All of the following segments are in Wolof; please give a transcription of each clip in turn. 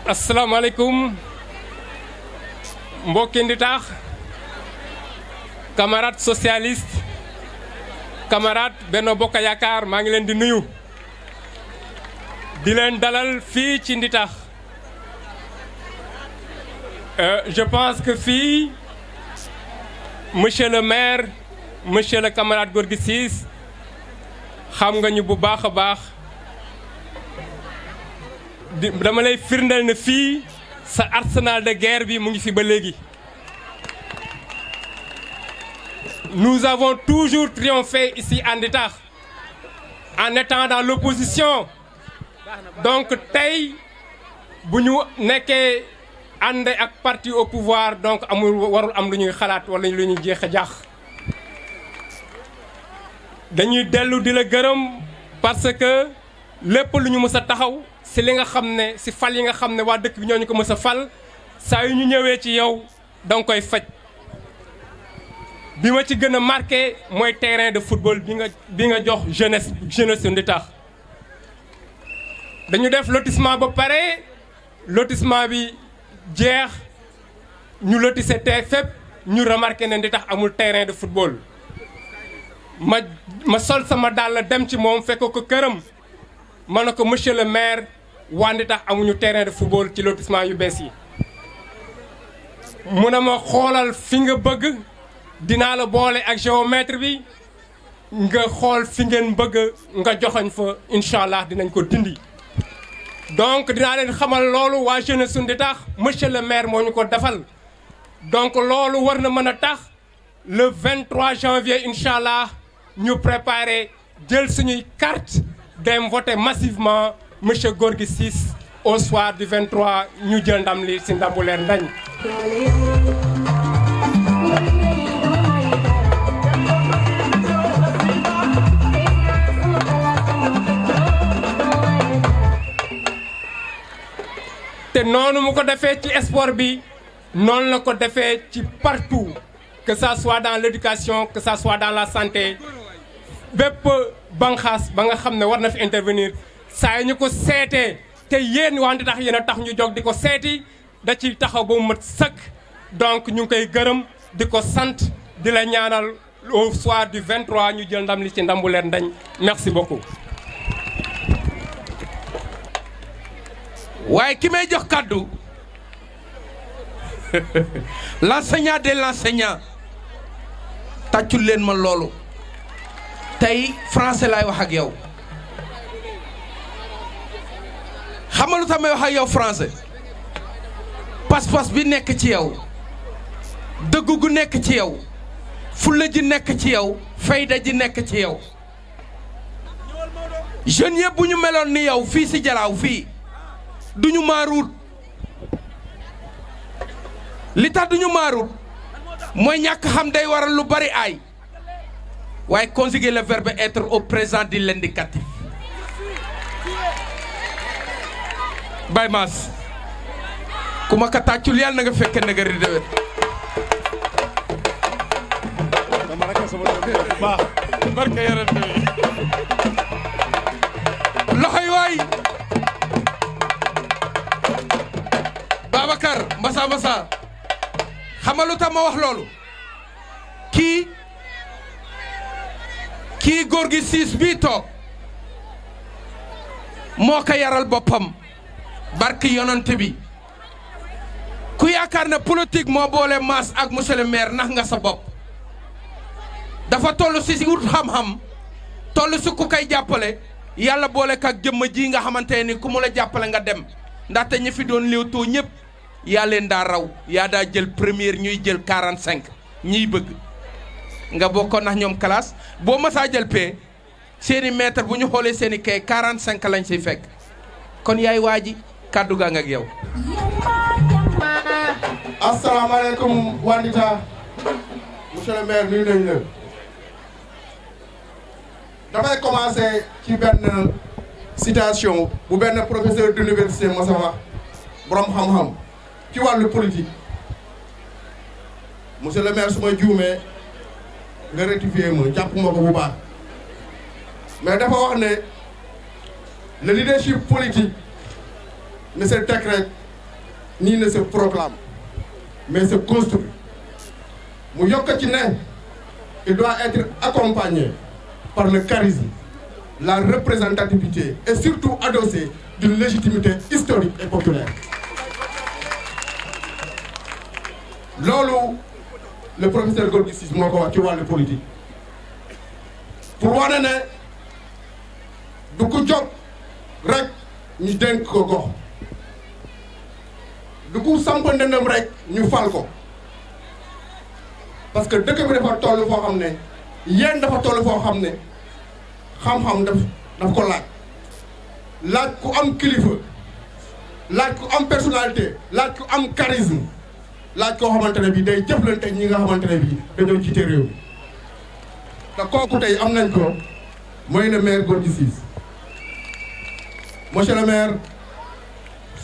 asalaamaaleykum mbokki Nditax camarades socialistes camarades Benno Bokk Yaakaar maa ngi leen di nuyu di leen dalal fii ci Nditax je pense que fii monsieur le maire monsieur le camarade Gorgui Ciss xam nga ñu bu baax a baax dama lay firndeel ne fii sa arsenal de guerre bi mu ngi fi ba léegi. Nous avons toujours triomphé ici à Nditax en étant dans l'opposition donc tey bu ñu nekkee ànd ak parti au pouvoir donc amul warul am lu ñuy xalaat wala lu ñuy jeex a jaax dañuy dellu di la gërëm parce que lépp lu ñu mës a taxaw si li nga xam ne si fal yi nga xam ne waa dëkk bi ñoo ñu ko mës a fal saa yu ñu ñëwee ci yow danga koy faj bi ma ci gën a marqué mooy terrain de football bi nga jox jeunesse Nditax dañu def lotissement ba pare lotissement bi jeex ñu lotissé te fépp ñu remarqué ne Nditax amul terrain de football ma sol sama dàll dem ci moom fekk ko këram ma ne ko monsieur le maire waa Nditax amuñu terrain de football ci lotissement yu bees yi mu ne ma xoolal fi nga bëgg dinaa la boole ak géomètre bi nga xool fi ngeen bëgg nga joxoñ fa incha allah dinañ ko dindi donc dinaa leen xamal loolu waa jeunesse su Nditax monsieur le maire moo ñu ko defal donc loolu war na mën a tax le 23 janvier incha allah ñu préparer jël suñuy carte dem voter massivement monsieur Gorgui Ciss au soir du 23 ñu jël ndam li si ndambu leer ndañ. te noonu mu ko defee ci sport bi noonu la ko defee ci partout que ça soit dans l'éducation que ça soit dans la santé bépp banxaas ba nga xam ne war na fi intervenir saa yi ñu ko seetee te yéen waa Nditax yéen a tax ñu jóg di ko seeti da ciy taxaw ba mu mat sëkk donc ñu ngi koy gërëm di ko sant di la ñaanal au soir du 23 ñu jël ndam li ci ndambu leen ndañ merci beaucoup. waaye ki may jox kàddu l'enseignant de l'enseignant tàccul leen ma loolu tey français laay wax ak yow xam nga lu tax may wax ak yow français pas-pas bi nekk ci yow dëgg gu nekk ci yow fulla ji nekk ci yow fayda ji nekk ci yow jeunes yëpp bu ñu meloon ni yow fii si Jalaaw fii duñu maaruut li tax duñu maaruut mooy ñàkk xam day waral lu bari ay waaye conjuguer le verbe être au présent di l'indicatif Baye Mass ku ma ka tàccul yàlla na nga fekke na nga ridéwét barke yarat loxoy waay Babacar Mbassa Mbassa xam nga lu tax ma wax loolu kii Gorgui Ciss bii toog moo ko yaral boppam barki yonante bi ku yaakaar ne politique moo boole Mass ak monsieur le maire nax nga sa bopp dafa toll si wut xam-xam toll si ku koy jàppale yàlla boole ko ak jëmm ji nga xamante ni ku mu la jàppale nga dem ndaxte ñi fi doon léewtoo ñëpp yaa leen daa raw yaa daa jël première ñuy jël 45 ñiy bëgg nga bokkoon nax ñoom classe boo masaa jël pee seeni maître bu ñu xoolee seeni kay 45 lañ siy fekk kon yaay waa ji kàddu gaa nga ak yow. asalaamaaleykum waa Nditax monsieur le maire nuyu nañu la damay commencer ci benn citation bu benn professeur d'université mos a wax borom xam-xam ci wàllu politique monsieur le maire su ma juumee nga rectifier ma jàpp ma ko bu baax mais dafa wax ne le leadership politique ne se décrète ni ne se proclame, mais se construit. Mu yokk ci ne il doit être accompagné par le charisme, la représentativité et surtout adossé d'une légitimité historique et populaire. Loolu le professeur Gorgui Ciss moo ko wax ci wàllu politique pour wane ne du ko jóg rek ñu dénk ko gox du ko samp ndëndam rek ñu fal ko parce que dëkk bi dafa toll foo xam ne yéen dafa toll foo xam ne xam-xam daf ko laaj ku am kilifa laaj ku am personnalité laaj ku am charisme laaj koo xamante ne bii day jëflante ñi nga xamante ne bii dañoo jiite réew mi te kooku tey am nañ ko mooy le maire Gorgui Ciss. Monsieur le maire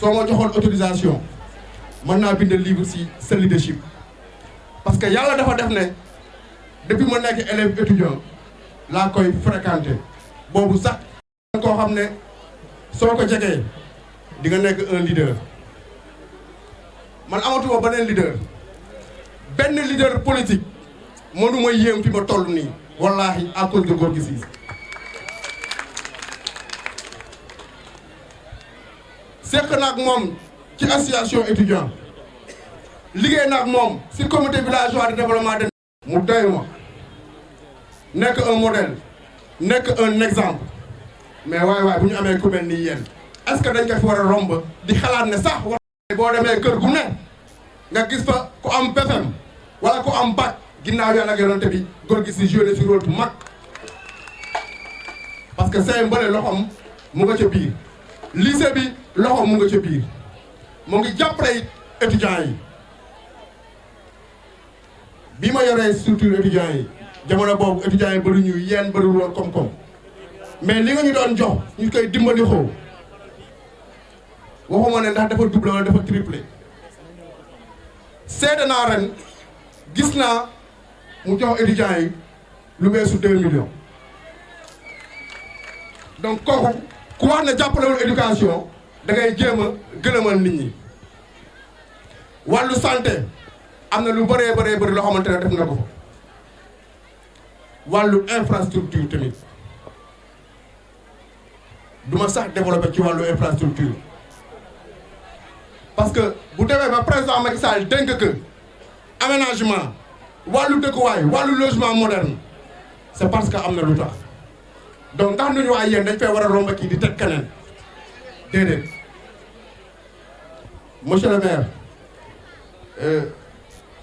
soo ma joxoon autorisation mën naa bind livre ci sa leadership parce que yàlla dafa def ne depuis ma nekk élève étudiant laa koy fréquenté boobu sax koo xam ne soo ko jegee di nga nekk un leader man amatuma beneen leader benn leader politique mënuma yéem fi ma toll nii wallaahi à cause de Gorgui Ciss. seq naag moom ci association étudiant liggéey naag moom ci comité villageois de développement de mu doy ma nekk un modèle nekk un exemple mais waay bu ñu amee ku mel nii yéen est-ce que dañ ko fi war a romb di xalaat ne sax war boo demee kër gu ne nga gis fa ku am BFEM wala ku am bac ginnaaw yàlla ak yonante bi Gorgui Ciss joué ci rôle bu mag parce que say mbële loxoom mu nga ca biir lycée bi loxo mu nga ca biir mu ngi jàppale étudiants yi bi ma yoree structure étudiants yi jamono boobu étudiants yi bëri ñu yéen bëriwul woon koom-koom mais li nga ñu doon jox ñu koy dimbali xoo waxuma ne ndax dafa doublé wala dafa triplé seede naa ren gis naa mu jox étudiants yi lu weesu 2 millions donc kooku ku wax ne jàppalewul éducation da ngay jéem a gëlëmal nit ñi wàllu santé am na lu bëree bëri loo xamante ne def na ko fa wàllu infrastructure tamit duma sax développé ci wàllu infrastructure parce que bu demee ba président Macky Sall dénk que aménagement wàllu dëkkuwaay wàllu logement moderne c'est parce que am na lu tax donc ndax nuñu waay yéen dañ fay war a romb kii di teg keneen déedéet monsieur le maire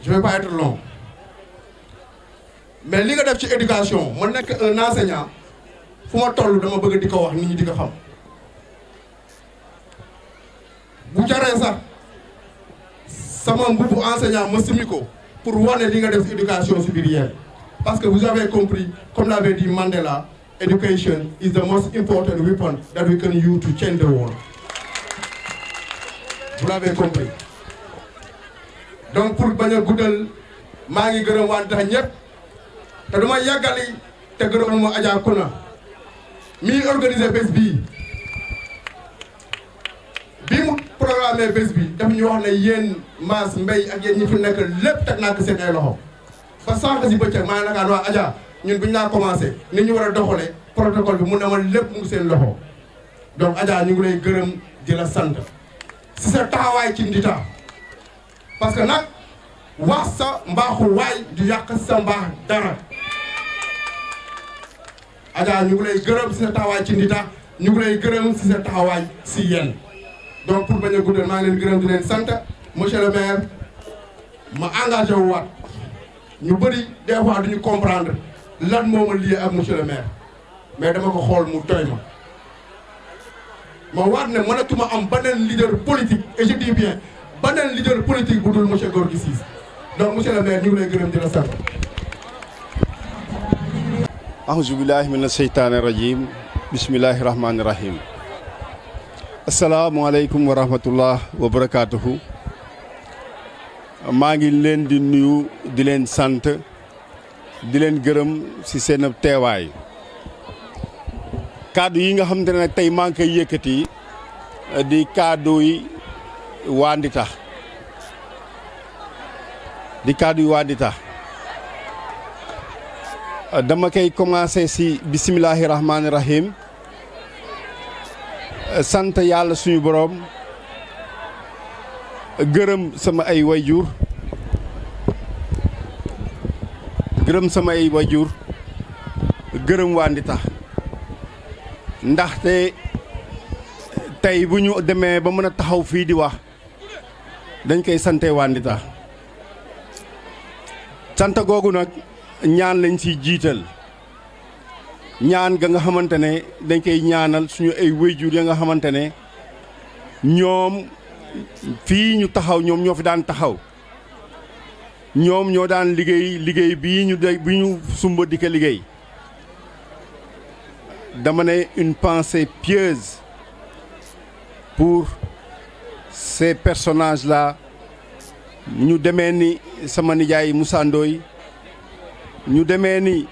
je vais pas être long mais li nga def ci éducation ma nekk un enseignant fu ma toll dama bëgg di ko wax nit ñi di ko xam bu jaree sax sama mbubu enseignant ma simi ko pour wane li nga def ci éducation ci biir yéen parce que vous avez compris comme l'avait dit Mandela, education is the most important weapon that we can use to change the world. Vous l'avez compris. Donc pour bañ a guddal maa ngi gërëm wante ñëpp te duma yàggali te gërëmuma Adja Kuna mi organisé bés bii bi mu programmé bés bi daf ñu wax ne yéen Mass Mbaye ak yéen ñi fi nekk lépp teg naa ko seen ay loxo ba sànq si bëccëg maa ngi nakaan waa Adja ñun bu ñu laa commencé ni ñu war a doxalee protocole bi mu ne ma lépp mu ngi seen loxo donc Adja ñu ngi lay gërëm di la sant si sa taxawaay ci Ndita parce que nag wax sa mbaaxu waay du yàq sa mbaax dara Adja ñu ngi lay gërëm si sa taxawaay ci Ndita ñu ngi lay gërëm si sa taxawaay si yéen donc pour bañ a guddal maa ngi leen gërëm di leen sant monsieur le maire ma engagé wu waat ñu bëri des fois duñu comprendre lan moo ma lié ak monsieur le maire mais dama ko xool mu doy ma waat ne mënatuma am beneen leader politique et je dis bien beneen leader politique bu dul monsieur Gorgui Ciss donc monsieur le maire ñu ngi lay gërëm di la sant. ahousu billahi mina seytaani rajim bismillahi rahmaani rahim asalaamaaleykum wa rahmatullah wa barakaatuhu. maa ngi leen di nuyu di leen sant di leen gërëm ci seen teewaay kaddu yi nga xamante ne nag tey maa ngi koy yëkkati di kaddu yi waa Ndita di kàddu yu waa Ndita dama koy commencé si bisimilahi rahmaani rahim sant yàlla suñu boroom gërëm sama ay wayjur gërëm waa Ndita ndaxte tey bu ñu demee ba mën a taxaw fii di wax dañ koy sante waa Ndita sant googu nag ñaan lañ ciy jiital ñaan ga nga xamante ne dañ koy ñaanal suñu ay wayjur ya nga xamante ne ñoom fii ñu taxaw ñoom ñoo fi daan taxaw ñoom ñoo daan liggéey bii ñu sumba di ko liggéey dama ne une pensée pieuse pour ces personnages-là ñu demee ni sama nijaay Moussa Ndoye ñu demee ni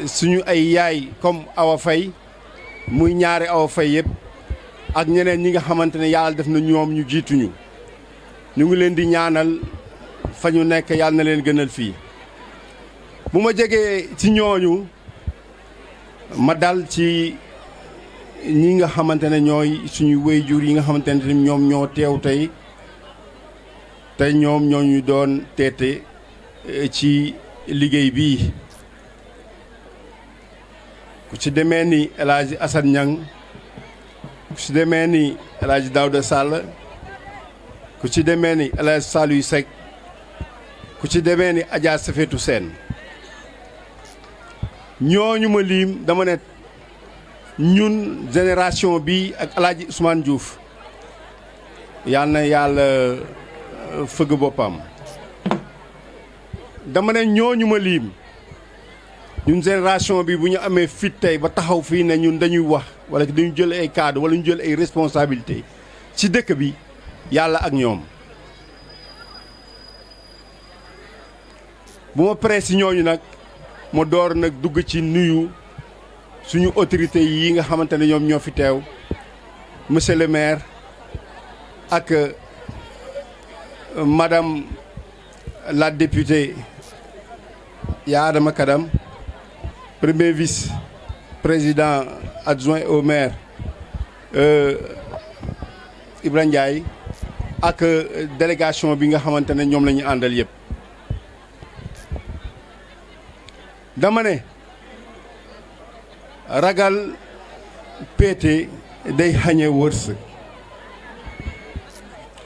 suñu ay yaay comme Awa Faye muy ñaari Awa Faye yëpp ak ñeneen ñi nga xamante ne yàlla def na ñoom ñu jiituñu ñu ngi leen di ñaanal fa ñu nekk yàlla na leen gënal fii bu ma jegee ci ñooñu ma dal ci ñi nga xamante ne ñooy suñu wayjur yi nga xamante ne ñoom ñoo teew tey te ñoom ñoo ñu doon teete ci liggéey bii ku ci demee ni El Hadj Assane Niang ku ci demee ni El Hadj Daouda Sall ku ci demee ni El Hadj Saliou Seck ku ci demee ni Adja Safetou Sène ñooñu ma liim dama ne ñun génération bi ak El Hadj Ousmane Diouf yal na yàlla fëgg boppam dama ne ñooñu ma liim ñun génération bi bu ñu amee fit tey ba taxaw fii ne ñun dañuy wax wala dañu jël ay cadre wala ñu jël ay responsabilité ci dëkk bi yàlla ak ñoom bu ma paree si ñooñu nag ma door nag dugg ci nuyu suñu autorité yi nga xamante ne ñoom ñoo fi teew monsieur le maire ak madame la députée Yaadama Kadam premier vice-président adjoint au maire Ibrahima Ndiaye ak délégation bi nga xamante ne ñoom la ñu àndal yëpp dama ne ragal péete day xañe wërsëg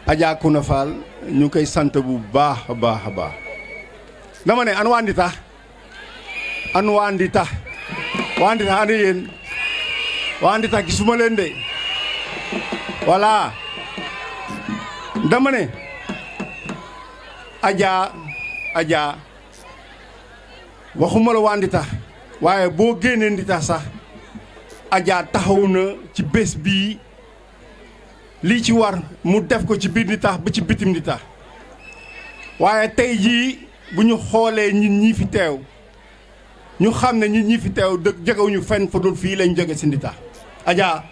Adja Kouna Fall ñu koy sant bu baax a baax a baax dama ne an waa Ndita ana yéen waa Ndita gisuma leen de voilà dama ne Adja waxuma la waa Ndita waaye boo génnee Ndita sax Adja taxaw na ci bés bii lii ci war mu def ko ci biir Ndita ba ci bitim Ndita waaye tey jii bu ñu xoolee ñun ñii fi teew ñu xam ne ñun ñii fi teew dëkk jegewuñu fenn fa dul fii lañ jóge si Ndita Adja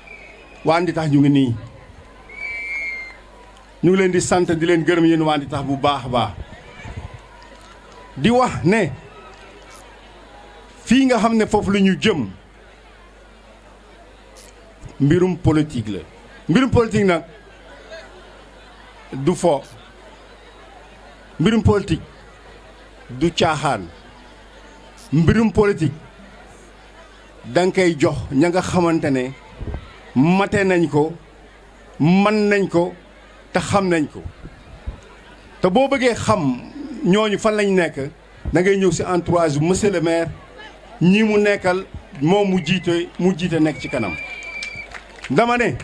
waa Ndita ñu ngi nii ñu ngi leen di sant di leen gërëm yéen waa Ndita bu baax a baax di wax ne fii nga xam ne foofu la ñu jëm mbirum politique la mbirum politique nag du fo mbirum politique du caaxaan mbirum politique danga koy jox ña nga xamante ne mate nañ ko man nañ ko te xam nañ ko te boo bëggee xam ñooñu fan lañ nekk da ngay ñëw si entourage bu monsieur le maire ñi mu nekkal moom mu jiite nekk ci kanam dama ne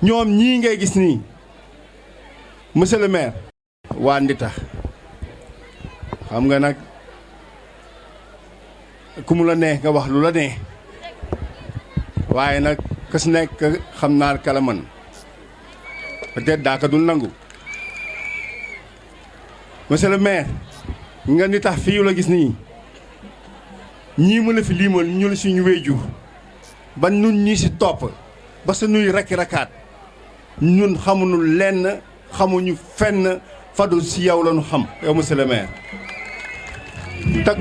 ñoom ñii ngay gis nii monsieur le maire waa Ndita xam nga nag ku mu la neex nga wax lu la neex waaye nag kas nekk xam naa kala man peut-être daa ko dul nangu monsieur le maire nga Ndita fii la gis nii ñii mu la fi liimal ñu la suñu wéyjur ba nun ñii si topp ba sa nuy rakki rakaat ñun xamuñu lenn xamuñu fenn fadu si yow la ñu xam yow monsieur le maire tak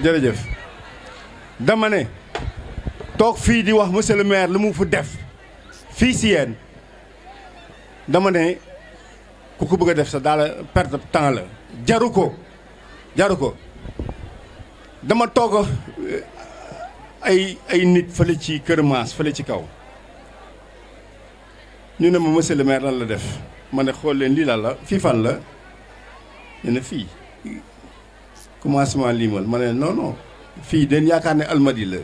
jërëjëf dama ne toog fii di wax monsieur le maire lu mu fu def fii si yéen dama ne ku ko bëgg a def sa daal perte temps la jaru ko dama toog ay nit fële ci Kër Maas fële ci kaw ñu ne ma monsieur le maire lan la def ma ne xool leen lii lan la fii fan la ñu ne fii commencement limal ma ne non fii den yaakaar ne Almadi la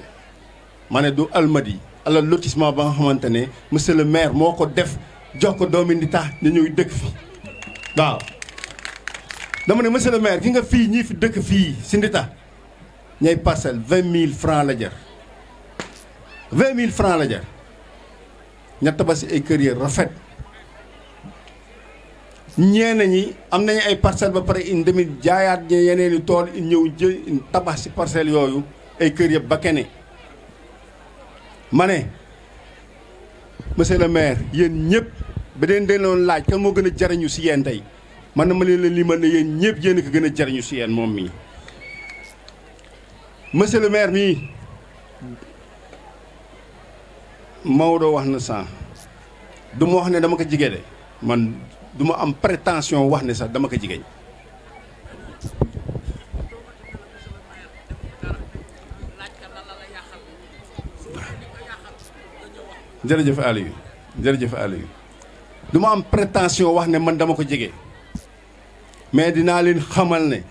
ma ne du Almadi ala lotissement ba nga xamante ne monsieur le maire moo ko def jox ko doomi Ndita ñu ñëw dëkk fi waaw dama ne monsieur le maire ki nga fii ñii fi dëkk fii si Ndita ñay parcelle 20 000 francs la jar 20 000 francs la jar ñett ba si ay kër yi rafet ñeena ñi am nañu ay parcelle ba pare in demit jaayaat ñe yeneen i tool in ñëw jël in tabax si parcelles yooyu ay kër yëpp ba kene ma ne monsieur le maire yéen ñëpp ba deen loon laaj kan moo gën a jariñu si yéen tey man na ma leen la limal ne yéen ñëpp yéen a ko gën a jariñu si yéen moom mii monsieur le maire mii Maodo wax na sànq du ma wax ne dama ko jigee de man du ma am prétention wax ne sax dama ko jigéen jërëjëf Aliou du ma am prétention wax ne man dama ko jege mais dinaa leen xamal ne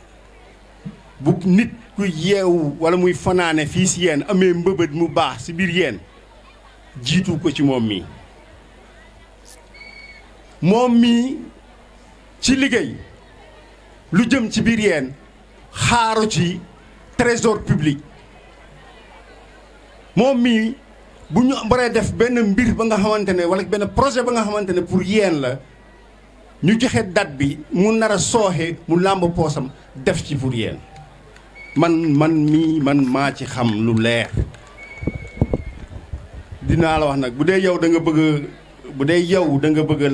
bu nit ku yeewu wala muy fanaane fii si yéen amee mbëbët mu baax si biir yéen jiitu ko ci moom mii ci liggéey lu jëm ci biir yéen xaaru ci trésor public moom mii bu ñu baree def benn mbir ba nga xamante ne wala benn projet ba nga xamante ne pour yéen la ñu joxe date bi mu nar a sooxe mu làmb poosam def ci pour yéen man maa ci xam lu leer dinaa la wax nag bu dee yow da nga bëgg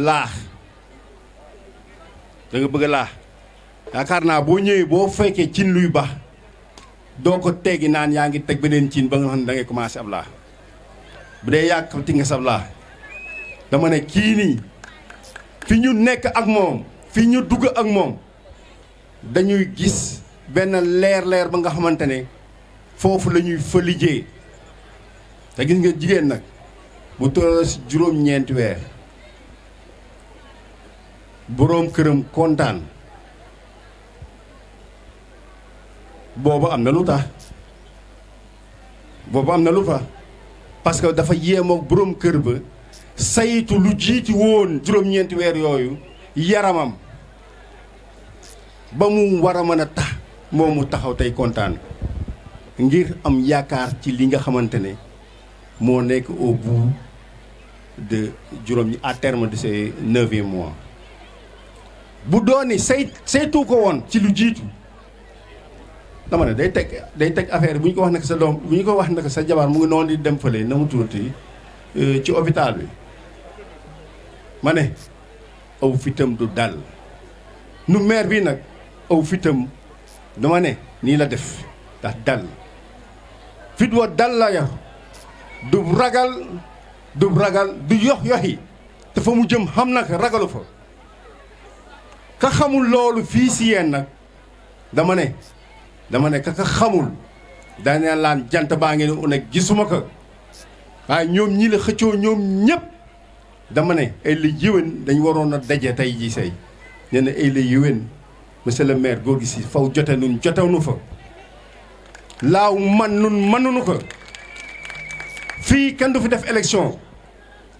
laax yaakaar naa boo ñëwee boo fekkee cin luy baax doo ko teggi naan yaa ngi teg beneen cin ba nga xam ne da ngay commencé ab laax bu dee yàqati nga sab laax dama ne kii nii fi ñu nekk ak moom fi ñu dugg ak moom dañuy gis benn leer ba nga xamante ne foofu la ñuy fa liggéey te gis nga jigéen nag bu toll si juróom-ñeenti weer boroom këram kontaan boobu am na lu tax parce que dafa yéemook boroom kër ba saytu lu jiiti woon juróom-ñeenti weer yooyu yaramam ba mu war a mën a tax moom mu taxaw tey kontaan ngir am yaakaar ci li nga xamante ne moo nekk au bout de à terme de ces 9e mois bu dooni saytu ko woon ci lu jiitu dama ne day teg affaire bu ñu ko wax nag sa doom bu ñu ko wax nag sa jabar mu ngi noonu di dem fële na mu tuuti ci hôpital bi ma ne aw fitam du dal nu maire bi nag aw fitam dama ne nii la def ndax dal fit wa dal la yor du ragal du yoxi te fa mu jëm xam nag ragalu fa ka xamul loolu fii si yéen nag dama ne ka xamul daaneel laan jant baa ngeen ne nag gisuma ko waaye ñoom ñi la xëccoo ñoom ñëpp dama ne ay la yéwén dañ waroon a daje tey ji say nee na ay la yéwén monsieur le maire góor gi si faw jotewnu fa laaw nun mënuñu ko fii kenn du fi def élection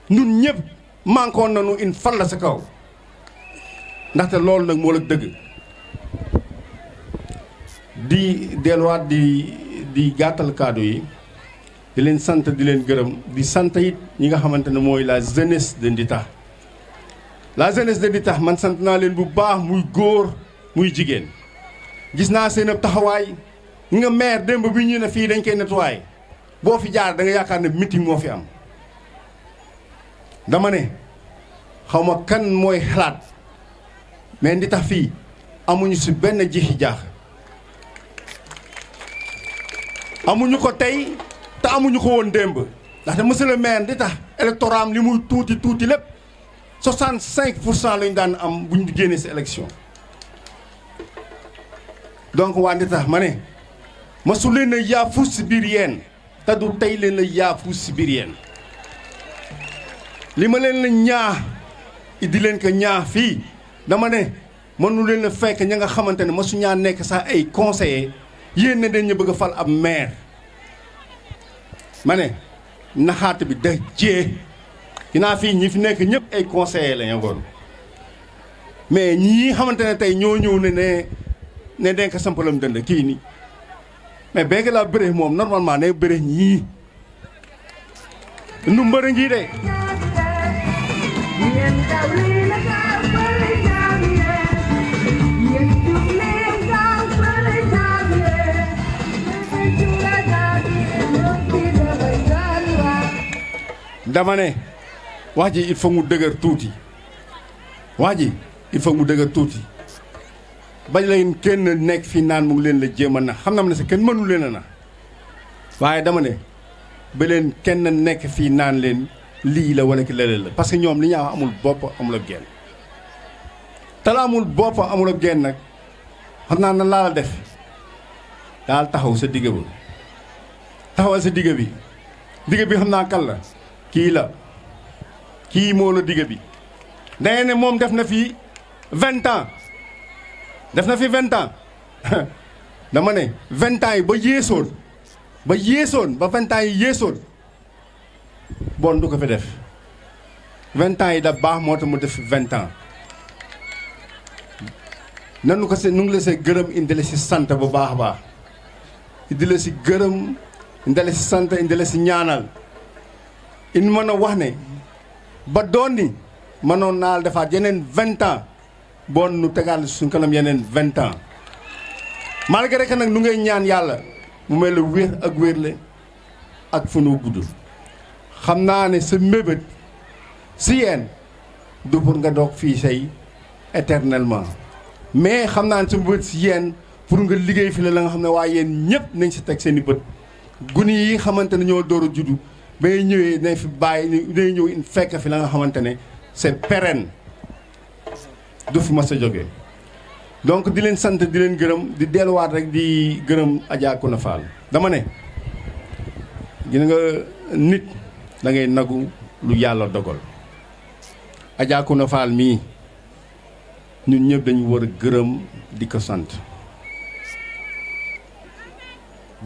ñun ñëpp mankoon nañu in fal la sa kaw ndaxte loolu nag moo la dëgg di delluwaat di gàttal kaddu yi di leen sant di leen gërëm di sant it ñi nga xamante ne mooy la jeunesse de Ndita la jeunesse de Ditax man sant naa leen bu baax muy góor muy jigéen gis naa seen ab taxawaay ñi nga maire démb bi ñu ne fii dañ koy nettoyer boo fi jaar da nga yaakaar ne meeting moo fi am dama ne xaw ma kan mooy xalaat mais Ditax fii amuñu si benn jixi jaax amuñu ko tey te amuñu ko woon démb ndaxte monsieur le maire Ditax électorat am li muy tuuti tuuti lépp 65% lañu daan am bu ñu génnee si élection donc waa Ditax ma ne masu leen a yaafus si biir yéen te du tey leen a yaafus si biir yéen li ma leen la ñaax di leen ko ñaax fii dama ne mënu leen a fekk ña nga xamante ne masu ñaa nekk sax ay conseillers yéen ne dañ ñu bëgg a fal ab maire ma ne naxaate bi da jee dinaa fii ñi fi nekk ñëpp ay conseillers la ñu woon mais ñii xamante ne tey ñoo ñëw ne denk sampalam dënd kii nii mais benn laa bëre moom normalement ne bëre ñii nu mbërë ngi de dama ne wax ji il faut mu dëgër tuuti wax ji il faut mu dëgër tuuti bañ leen kenn nekk fii naan mu ngi leen la jéem a na xam na ne sa kenn mënu leen a na waaye dama ne ba leen kenn nekk fii naan leen lii la wala ki lële la parce que ñoom li ñu amul bopp amul ab genn te la amul bopp amul ab genn nag xam naa na laa la def daal taxaw sa digg ba taxawal sa digg bi xam naa kan la kii la kii moo la digg bi dangeen ne moom def na fi 20 ans def na fi 20 ans dama ne 20 ans yi ba yéesoon ba 20 ans yi yéesoon bon du ko fi def 20 ans yi da baax moo tax mu def 20 ans nanu ko nu ngi la see gërëm indi la si sant bu baax a baax indi la si gërëm indi la si sant indi la si ñaanal in mën a wax ne ba doon ni mënoon naal defaat yeneen 20 ans bon nu tegaal suñ kanam yeneen 20 ans malgré que nag nu ngay ñaan yàlla mu mel la wér ak wérle ak fu nu gudd xam naa ne sa mébét si yéen du pour nga doog fii say éternellement mais xam naa ne sa mébét si yéen pour nga liggéey fi la nga xam ne waaye yéen ñëpp nañ si teg seen i bët guni yi xamante ne ñoo door a juddu ba ñëwee nañ fi bàyyi day ñëw in fekk fi la nga xamante ne c'est pérenne du fi mas a jógee donc di leen sant di leen gërëm di delluwaat rek di gërëm Adja Kouna Fall dama ne gis nga nit da ngay nagu lu yàlla dogal Adja Kouna Fall mii ñun ñëpp dañu war a gërëm di ko sant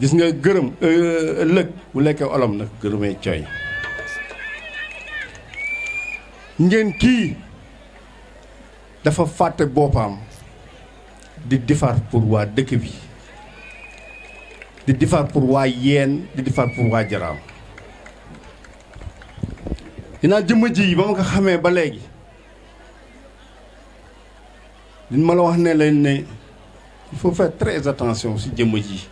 gis nga gërëm ëllëg bu lekkee olom nag gërëmee coy ngeen kii dafa fàtte boppam di defar pour waa dëkk bi di defar pour waa yeen di defar pour waa Jaraaf dinaa jëmm ji ba ma ko xamee ba léegi din ma la wax ne leen ne il faut faire très attention si jëmm ji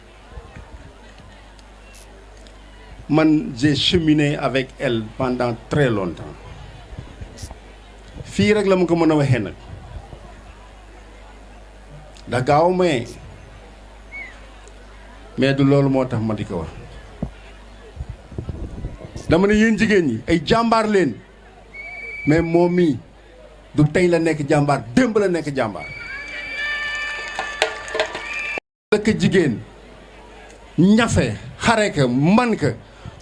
man j'ai cheminé avec elle pendant très longtemps fii rek la ma ko mën a waxee nag da gaaw mais du loolu moo tax ma di ko wax dama ne yéen jigéen ñi ay jàmbaar leen mais moom mii du tey la nekk jàmbaar démb la nekk jàmbaar dëkk jigéen ñafe xare ka man ka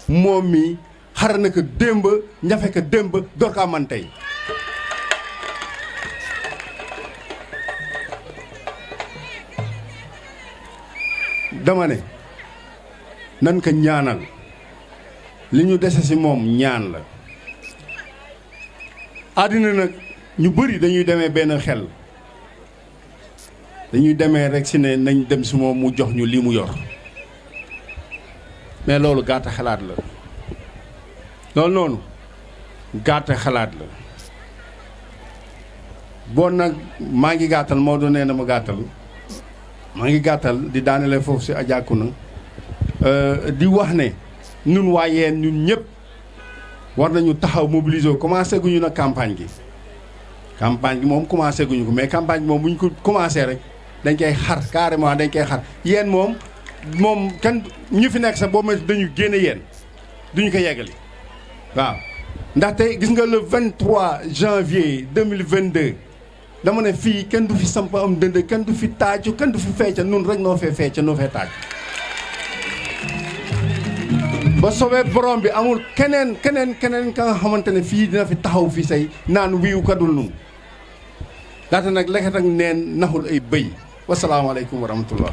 moom mii xare na ko démb ñafe ka démb door kaa man tey dama ne nan ko ñaanal li ñu dese ci moom ñaan la àddina nag ñu bëri dañuy demee benn xel dañuy demee rek ci ne nañ dem ci moom mu jox ñu li mu yor mais loolu gàtt xalaat la loolu noonu gàtt xalaat la bon nag maa ngi gàttal Maodo nee na ma gàttal maa ngi gàttal di daanele foofu si Adjakuna di wax ne ñun waa Yeen ñun ñëpp war nañu taxaw mobiliser commencé guñu nag campagne gi moom commencé guñu ko mais campagne bi moom bu ñu ko commencé rek dañ koy xar carrément dañ koy xar Yeen moom kenn ñu fi nekk sax boo ma dañu génne Yeen duñu ko yeggali waaw ndaxte gis nga le 23 janvier 2022 dama ne fii kenn du fi samp am dënd kenn du fi taaju kenn du fi fecca nun rek noo fee fecca noo fee taaj ba sobee borom bi amul keneen ka nga xamante ne fii dina fi taxaw fii say naan wiiw kadul nun ndaxte nag leket ak neen naxul ay bëy wasalaamaaleykum wa rahmatullah